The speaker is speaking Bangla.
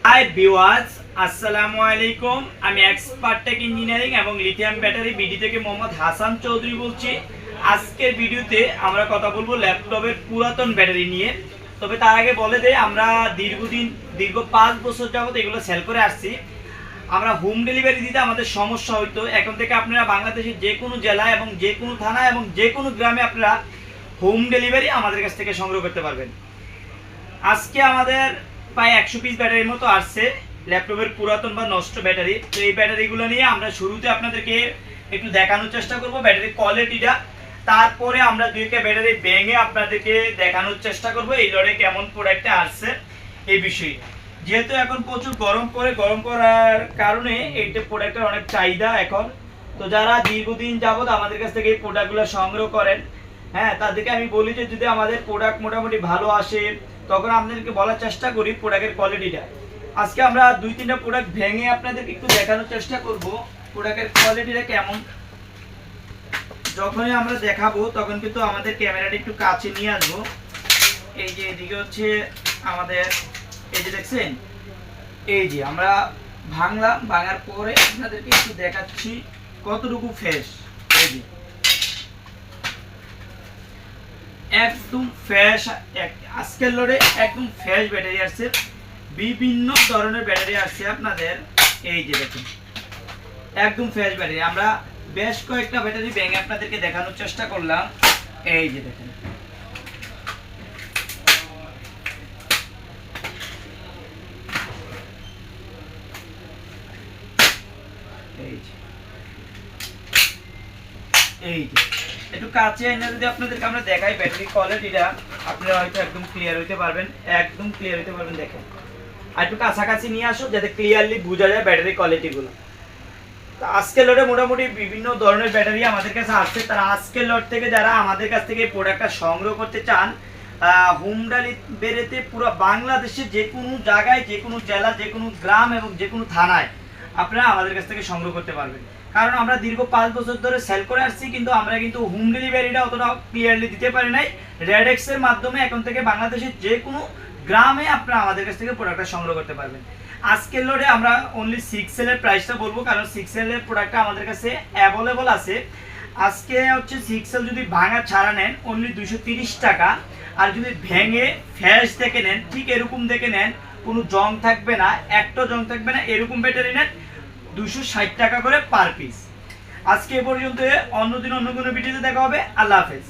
হাই ভিউয়ার্স, আসসালামু আলাইকুম। আমি এক্সপার্ট টেক ইঞ্জিনিয়ারিং এবং লিথিয়াম ব্যাটারি বিডি থেকে মোহাম্মদ হাসান চৌধুরী বলছি। আজকের ভিডিওতে আমরা কথা বলবো ল্যাপটপের পুরাতন ব্যাটারি নিয়ে। তবে তার আগে বলে দেই, আমরা দীর্ঘ 5 বছর যাবত এগুলো সেল করে আসছি। আমরা হোম ডেলিভারি দিতে আমাদের সমস্যা হইতো। এখন থেকে আপনারা বাংলাদেশের যে কোনো জেলায় এবং যে কোনো থানা এবং যে কোনো গ্রামে আপনারা হোম ডেলিভারি আমাদের কাছ থেকে সংগ্রহ করতে পারবেন। আজকে আমাদের প্রায় 100 পিস ব্যাটারির মতো আসছে, ল্যাপটপের পুরাতন বা নষ্ট ব্যাটারি। তো এই ব্যাটারিগুলো নিয়ে আমরা শুরুতে আপনাদেরকে একটু দেখানোর চেষ্টা করব ব্যাটারির কোয়ালিটিটা। তারপরে আমরা দুইটা ব্যাটারি ভেঙে আপনাদেরকে দেখানোর চেষ্টা করব এই লড়ে কেমন প্রোডাক্টটা আসছে এই বিষয়ে। যেহেতু এখন প্রচুর গরম করার কারণে এইটা প্রোডাক্টের অনেক চাহিদা এখন। তো যারা দীর্ঘদিন যাবত আমাদের কাছ থেকে এই প্রোডাক্টগুলো সংগ্রহ করেন, হ্যাঁ, তাদেরকে আমি বলি যে যদি আমাদের প্রোডাক্ট মোটামুটি ভালো আসে তখন আপনাদেরকে বলার চেষ্টা করি প্রোডাক্টের কোয়ালিটিটা। আজকে আমরা 2-3টা প্রোডাক্ট ভেঙে আপনাদেরকে একটু দেখানোর চেষ্টা করব প্রোডাক্টের কোয়ালিটিটা কেমন। যখনই আমরা দেখাবো তখন কিন্তু আমাদের ক্যামেরাটা একটু কাছে নিয়ে আসবো। এই যে এদিকে হচ্ছে আমাদের, এই যে দেখছেন, এই যে আমরা ভাঙার পরে আপনাদেরকে একটু দেখাচ্ছি কতটুকু ফ্রেশ। এই যে একদম ফ্রেশ, আজকের লোডে একদম ফ্রেশ ব্যাটারি আসছে। বিভিন্ন ধরনের ব্যাটারি আসছে আপনাদের। এই যে দেখুন একদম ফ্রেশ ব্যাটারি। আমরা বেশ কয়েকটা ব্যাটারি ভেঙে আপনাদেরকে দেখানোর চেষ্টা করলাম। এই যে দেখুন, এই যে একটু কাছে এনে যদি আপনাদেরকে আমরা দেখাই ব্যাটারি কোয়ালিটিটা, আপনারা হয়তো একদম ক্লিয়ার হইতে পারবেন। দেখেন, আর একটু কাছাকাছি নিয়ে আসো যাতে ক্লিয়ারলি বোঝা যায় ব্যাটারি কোয়ালিটিগুলো। তো আজকের লটে মোটামুটি বিভিন্ন ধরনের ব্যাটারি আমাদের কাছে আসছে। তারা আজকের লট থেকে যারা আমাদের কাছ থেকে এই প্রোডাক্টটা সংগ্রহ করতে চান, হোম ডেলিভারিতে পুরো বাংলাদেশে যে কোনো জায়গায়, যে কোনো জেলা, যে কোনো গ্রাম এবং যে কোনো থানায় আপনারা আমাদের কাছ থেকে সংগ্রহ করতে পারবেন। কারণ আমরা দীর্ঘ 5 বছর ধরে সেল করে আসছি, কিন্তু আমরা কিন্তু হোম ডেলিভারিটা অতটা ক্লিয়ারলি দিতে পারি নাই। রেডেক্সের মাধ্যমে এখন থেকে বাংলাদেশের যে কোনো গ্রামে আপনারা আমাদের কাছ থেকে প্রোডাক্টটা সংগ্রহ করতে পারবেন। আজকের লোডে আমরা অনলি 6L এর প্রাইসটা বলবো, কারণ 6L এর প্রোডাক্টটা আমাদের কাছে অ্যাভেলেবল আছে। আজকে হচ্ছে 6L যদি ভাঙা ছাড়া নেন অনলি 230 টাকা, আর যদি ভেঙে ফ্রেশ দেখে নেন, ঠিক এরকম দেখে নেন, কোনো জং থাকবে না, একটা জং থাকবে না, এরকম ব্যাটারি নেন 260 টাকা করে পার পিস। আজকে এ পর্যন্ত, অন্যদিন অন্য কোনো ভিডিওতে দেখা হবে। আল্লাহ হাফেজ।